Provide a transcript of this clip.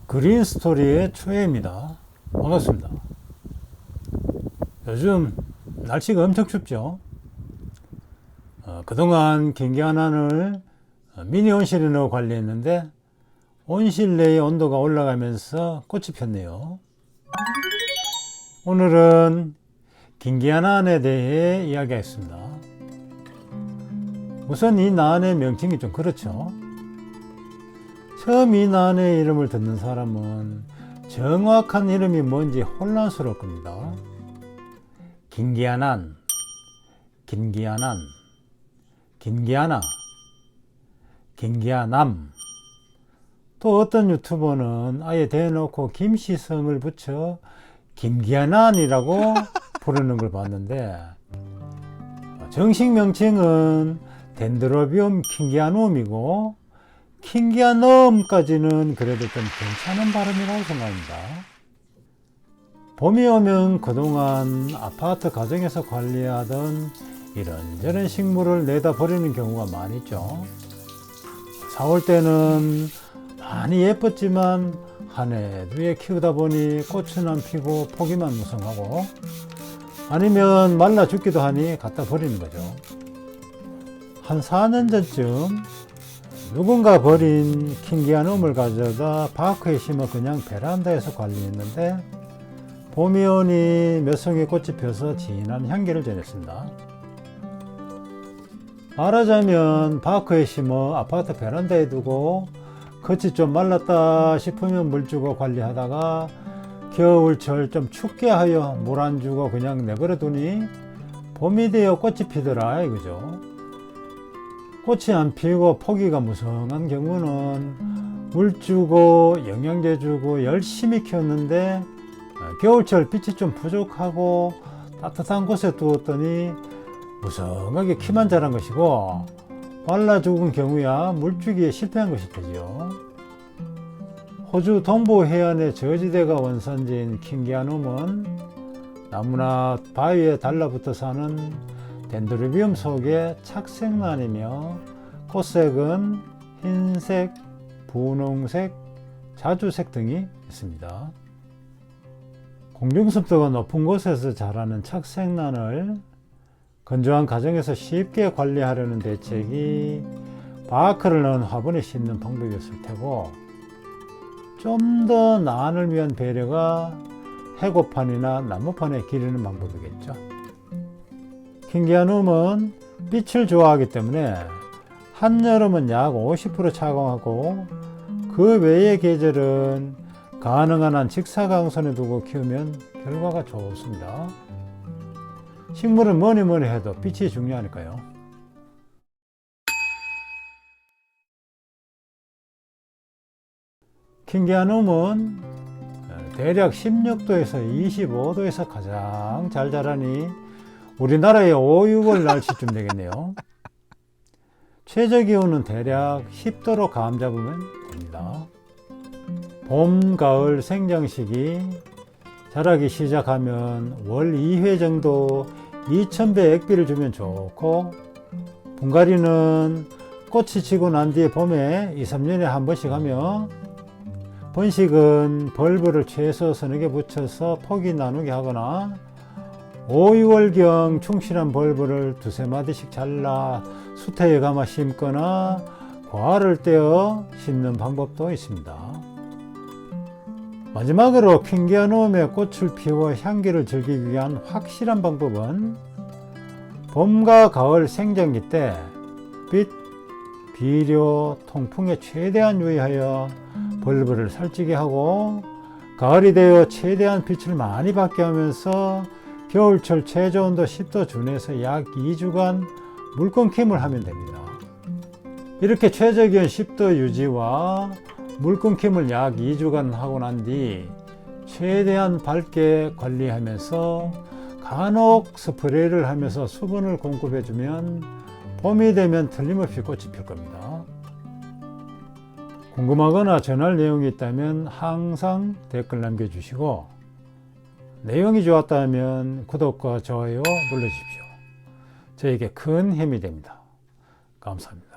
그린스토리의 초예입니다. 반갑습니다. 요즘 날씨가 엄청 춥죠. 그동안 긴기화난을 미니 온실인으로 관리했는데 온실 내의 온도가 올라가면서 꽃이 폈네요. 오늘은 긴기화난에 대해 이야기하겠습니다. 우선 이 난의 명칭이 좀 그렇죠. 처음 이 난의 이름을 듣는 사람은 정확한 이름이 뭔지 혼란스러울 겁니다. 긴기화난, 긴기화난, 긴기화나, 긴기화남. 또 어떤 유튜버는 아예 대놓고 김씨성을 붙여 김기화난이라고 부르는 걸 봤는데, 정식 명칭은 덴드로비움 킹기아눔이고 킹기아넘까지는 그래도 좀 괜찮은 발음이라고 생각합니다. 봄이 오면 그동안 아파트 가정에서 관리하던 이런저런 식물을 내다 버리는 경우가 많이 있죠. 4월 때는 많이 예뻤지만 한 해 두 해 키우다 보니 꽃은 안 피고 포기만 무성하고, 아니면 말라 죽기도 하니 갖다 버리는 거죠. 한 4년 전쯤 누군가 버린 킹기아눔을 가져다 바크에 심어 그냥 베란다에서 관리했는데, 봄이 오니 몇 송이 꽃이 펴서 진한 향기를 전했습니다. 말하자면 바크에 심어 아파트 베란다에 두고 겉이 좀 말랐다 싶으면 물 주고 관리하다가 겨울철 좀 춥게 하여 물 안 주고 그냥 내버려 두니 봄이 되어 꽃이 피더라 이거죠. 꽃이 안 피고 포기가 무성한 경우는 물 주고 영양제 주고 열심히 키웠는데 겨울철 빛이 좀 부족하고 따뜻한 곳에 두었더니 무성하게 키만 자란 것이고, 말라 죽은 경우야 물주기에 실패한 것이 되죠. 호주 동부 해안의 저지대가 원산지인 킹기아눔은 나무나 바위에 달라붙어 사는 덴드로비움 속의 착색난이며, 꽃색은 흰색, 분홍색, 자주색 등이 있습니다. 공중습도가 높은 곳에서 자라는 착색난을 건조한 가정에서 쉽게 관리하려는 대책이 바크를 넣은 화분에 심는 방법이었을 테고, 좀 더 난을 위한 배려가 해고판이나 나무판에 기르는 방법이겠죠. 킹기아눔은 빛을 좋아하기 때문에 한여름은 약 50% 차광하고 그 외의 계절은 가능한 한 직사광선에 두고 키우면 결과가 좋습니다. 식물은 뭐니 해도 빛이 중요하니까요. 킹기아눔은 대략 16도에서 25도에서 가장 잘 자라니 우리나라의 5, 6월 날씨쯤 되겠네요. 최저 기온은 대략 10도로 감 잡으면 됩니다. 봄, 가을 생장 시기 자라기 시작하면 월 2회 정도 2000배 액비를 주면 좋고, 분갈이는 꽃이 지고 난 뒤에 봄에 2, 3년에 한 번씩 하며, 번식은 벌브를 최소 서너 개 붙여서 폭이 나누게 하거나 5, 6월경 충실한 벌브를 두세 마디씩 잘라 수태에 감아 심거나 과를 떼어 심는 방법도 있습니다. 마지막으로 킹기아눔의 꽃을 피워 향기를 즐기기 위한 확실한 방법은 봄과 가을 생장기 때 빛, 비료, 통풍에 최대한 유의하여 벌브를 살찌게 하고, 가을이 되어 최대한 빛을 많이 받게 하면서 겨울철 최저온도 10도 준해서 약 2주간 물 끊김을 하면 됩니다. 이렇게 최저기온 10도 유지와 물 끊김을 약 2주간 하고 난 뒤 최대한 밝게 관리하면서 간혹 스프레이를 하면서 수분을 공급해주면 봄이 되면 틀림없이 꽃이 필 겁니다. 궁금하거나 전할 내용이 있다면 항상 댓글 남겨주시고, 내용이 좋았다면 구독과 좋아요 눌러주십시오. 저에게 큰 힘이 됩니다. 감사합니다.